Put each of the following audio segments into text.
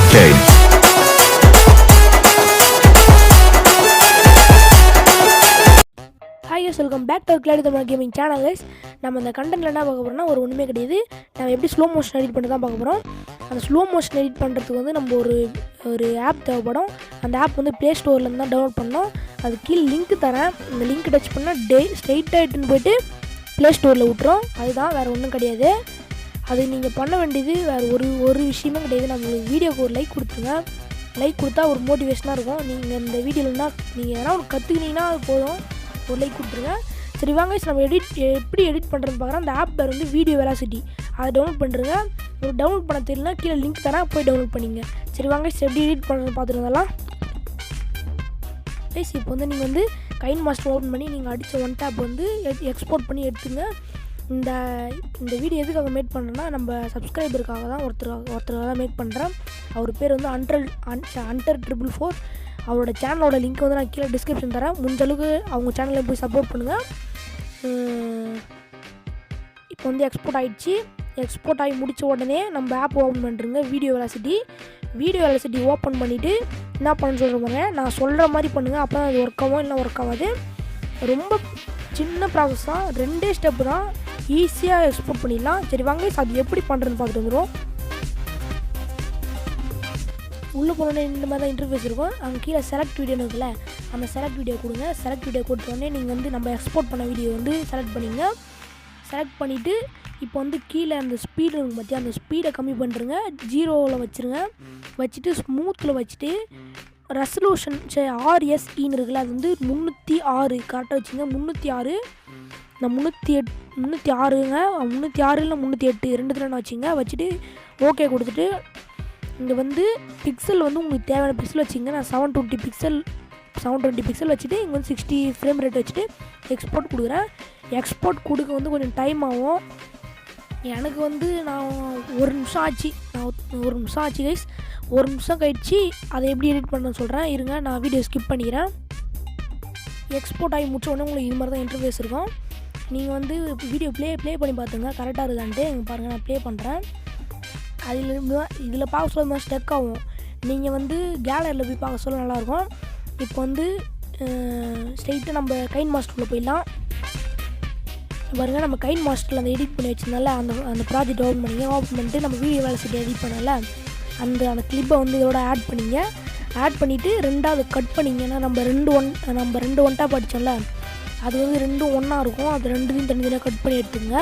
started. Hi guys, welcome back to Clarity Tamil Gaming channel guys. நம்ம இந்த கண்டென்ட்ல என்ன பார்க்க போறோம்னா ஒரு ஒண்ணுமே கிடையாது. நம்ம எப்படி ஸ்லோ மோஷன் எடிட் பண்ணி தான் பார்க்க போறோம். அந்த ஸ்லோ மோஷன் எடிட் பண்றதுக்கு வந்து நம்ம ஒரு ஆப் தேவைப்படும். அந்த ஆப் வந்து Play Storeல இருந்து தான் டவுன்லோட் பண்ணனும். அது கீழ லிங்க் தரேன். இந்த லிங்க் டச் பண்ணா ஸ்ட்ரைட்டா எடுத்துட்டு போய்ட்டு Play Storeல விட்டுறோம். அதுதான் வேற ஒண்ணும் கிடையாது. அது நீங்க பண்ண வேண்டியது வேற ஒரு விஷயமே கிடையாது. நம்ம வீடியோக்கு ஒரு லைக் கொடுத்துங்க. லைக் கொடுத்தா ஒரு மோட்டிவேஷனா இருக்கும். நீங்க இந்த வீடியோலனா நீங்க ஏதாவது ஒன்னு கத்துக்கினீங்கன்னா போதும். ஒரு லைக் கொடுத்துருங்க. சரி வாங்க நம்ம எப்படி எடிட் பண்ணுறதுன்னு பார்க்குறோம். அந்த ஆப் பேர் வந்து வீடியோ வெலாசிட்டி. அதை டவுன்லோட் பண்ணுறங்க. ஒரு டவுன்லோட் பண்ண தெரியலனா கீழே லிங்க் தரேன், போய் டவுன்லோட் பண்ணிங்க. சரி வாங்க எப்படி எடிட் பண்ணுறதுன்னு பார்த்துருந்தலாம். கைஸ் இப்போ வந்து நீங்கள் வந்து கைன் மாஸ்டர் ஓப்பன் பண்ணி நீங்கள் அடித்த ஒன் டேப் வந்து எக்ஸ்போர்ட் பண்ணி எடுத்துங்க. இந்த வீடியோ எதுக்காக மேக் பண்ணுறேன்னா நம்ம சப்ஸ்கிரைபருக்காக தான் ஒருத்தராக தான் மேக் பண்ணுறேன். அவர் பேர் வந்து Hunter444. அவரோட சேனலோட லிங்க் வந்து நான் கீழே டிஸ்கிரிப்ஷன் தரேன். முடிஞ்ச அளவுக்கு அவங்க சேனலில் போய் சப்போர்ட் பண்ணுங்கள். இப்போ வந்து எக்ஸ்போர்ட் ஆகிடுச்சு. எக்ஸ்போர்ட் ஆகி முடித்த உடனே நம்ம ஆப் ஓப்பன் பண்ணுறங்க. வீடியோ வெலாசிட்டி ஓப்பன் பண்ணிவிட்டு என்ன பண்ண சொல்கிறேன், நான் சொல்கிற மாதிரி பண்ணுங்கள். அப்போ தான் அது ஒர்க் ஆகும், இல்லை ஒர்க் ஆகாது. ரொம்ப சின்ன ப்ராசஸ் தான், 2 ஸ்டெப்பு தான், ஈஸியாக எக்ஸ்போர்ட் பண்ணிடலாம். சரி வாங்க அது எப்படி பண்ணுறதுன்னு பார்த்துட்டு வந்துடும். உள்ளே போனோடனே இந்த மாதிரி தான் இன்டர்ஃபேஸ் இருக்கும். அங்கே கீழே செலக்ட் வீடியோன்னு இருக்குல்ல, அந்த செலக்ட் வீடியோ கொடுங்க. செலக்ட் வீடியோ கொடுத்தோடனே நீங்கள் வந்து நம்ம எக்ஸ்போர்ட் பண்ண வீடியோ வந்து செலக்ட் பண்ணிங்க. செலக்ட் பண்ணிவிட்டு இப்போ வந்து கீழே அந்த ஸ்பீடு இருக்கும் பார்த்தியா, அந்த ஸ்பீடை கம்மி பண்ணுறங்க. 0ல் வச்சுருங்க. வச்சுட்டு ஸ்மூத்தில் வச்சுட்டு ரெசல்யூஷன் RSEன்னு இருக்குல்ல, அது வந்து 306 கரெக்டாக வச்சுங்க. 306 நான் 306ங்க, 306 இல்லை 308 2 வச்சுங்க. வச்சுட்டு ஓகே கொடுத்துட்டு இங்கே வந்து பிக்சல் வந்து உங்களுக்கு தேவையான பிக்சல் வச்சுங்க. நான் 720 பிக்சல் வச்சுட்டு இங்கே வந்து 60 ஃப்ரேம் ரேட் வச்சுட்டு எக்ஸ்போர்ட் கொடுக்குறேன். எக்ஸ்போர்ட் கொடுக்க வந்து கொஞ்சம் டைம் ஆகும். எனக்கு வந்து நான் 1 நிமிஷம் ஆச்சு. கைஸ் 1 நிமிஷம் கழிச்சு அதை எப்படி எடிட் பண்ணணும்னு சொல்கிறேன். இருங்க, நான் வீடியோ ஸ்கிப் பண்ணிக்கிறேன். எக்ஸ்போர்ட் ஆகி முடிச்ச உடனே உங்களுக்கு இது மாதிரி தான் இன்டர்ஃபேஸ் இருக்கும். நீங்கள் வந்து வீடியோ ப்ளே பண்ணி பார்த்துங்க கரெக்டாக இருக்குதான்ட்டு. இங்கே பாருங்கள், நான் ப்ளே பண்ணுறேன். இதில் பார்க்க சொல்ல ஸ்டக் ஆகும். நீங்கள் வந்து கேலரியில் போய் பார்க்க சொல்ல நல்லாயிருக்கும். இப்போ வந்து ஸ்ட்ரைட்டாக நம்ம கைன் மாஸ்டரில் போயிடலாம். பாருங்கள், நம்ம கைன் மாஸ்டரில் அந்த எடிட் பண்ணி வச்சுருந்தால அந்த ப்ராஜெக்ட் ஓப்பன் பண்ணிட்டு நம்ம வீடியோ வெலாசிட்டி எடிட் பண்ணல அந்த கிளிப்பை வந்து இதோட ஆட் பண்ணிங்க. ஆட் பண்ணிவிட்டு 2வது கட் பண்ணிங்கன்னா நம்ம ரெண்டு ஒன் டாப் அடித்தோம்ல, அது வந்து 2 ஒன்றா இருக்கும். அது 2த்தையும் தனித்தனியாக கட் பண்ணி எடுத்துங்க.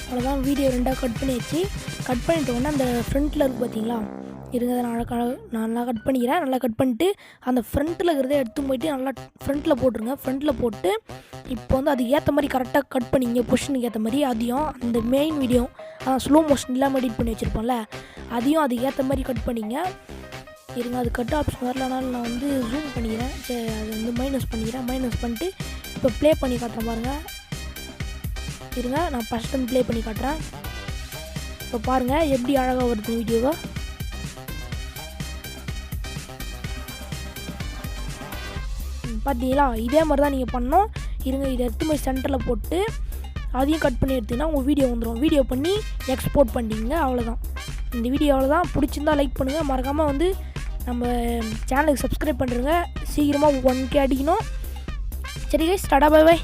அவ்வளோதான், வீடியோ 2ஆக கட் பண்ணியாச்சு. கட் பண்ணிட்டோன்னா அந்த ஃப்ரண்ட்டில் இருக்குது பார்த்தீங்களா, இருங்க நான் நல்லா கட் பண்ணிக்கிறேன். நல்லா கட் பண்ணிட்டு அந்த ஃப்ரண்ட்டில் இருக்கிறத எடுத்து போயிட்டு நல்லா ஃப்ரண்ட்டில் போட்டுருங்க. ஃப்ரண்ட்டில் போட்டு இப்போ வந்து அதுக்கு ஏற்ற மாதிரி கரெக்டாக கட் பண்ணிங்க, பொசிஷனுக்கு ஏற்ற மாதிரி. அதையும் அந்த மெயின் வீடியோ ஸ்லோ மோஷன் இல்லாமல் எடிட் பண்ணி வச்சுருப்போம்ல, அதையும் அதுக்கு ஏற்ற மாதிரி கட் பண்ணிங்க. இருங்க, அது கட் ஆப்ஷன் வரலனாலும் நான் வந்து ஜூம் பண்ணிக்கிறேன். சரி, அது வந்து மைனஸ் பண்ணிட்டு இப்போ ப்ளே பண்ணி காட்டுறேன் பாருங்கள். இருங்க, நான் ஃபஸ்ட் டைம் ப்ளே பண்ணி காட்டுறேன். இப்போ பாருங்கள் எப்படி அழகாக வருது வீடியோவை. பார்த்தீங்களா, இதே மாதிரி தான் நீங்கள் பண்ணோம். இருங்க, இதை எடுத்து போய் சென்டரில் போட்டு அதையும் கட் பண்ணி எடுத்திங்கன்னா உங்கள் வீடியோ வந்துடும். வீடியோ பண்ணி எக்ஸ்போர்ட் பண்ணிங்க. அவ்வளோதான், இந்த வீடியோ அவ்வளோதான். பிடிச்சிருந்தா லைக் பண்ணுங்கள். மறக்காமல் வந்து நம்ம சேனலுக்கு சப்ஸ்கிரைப் பண்ணுறங்க. சீக்கிரமாக 1K அடிக்கணும். சரி கைஸ், டாடா பை பை.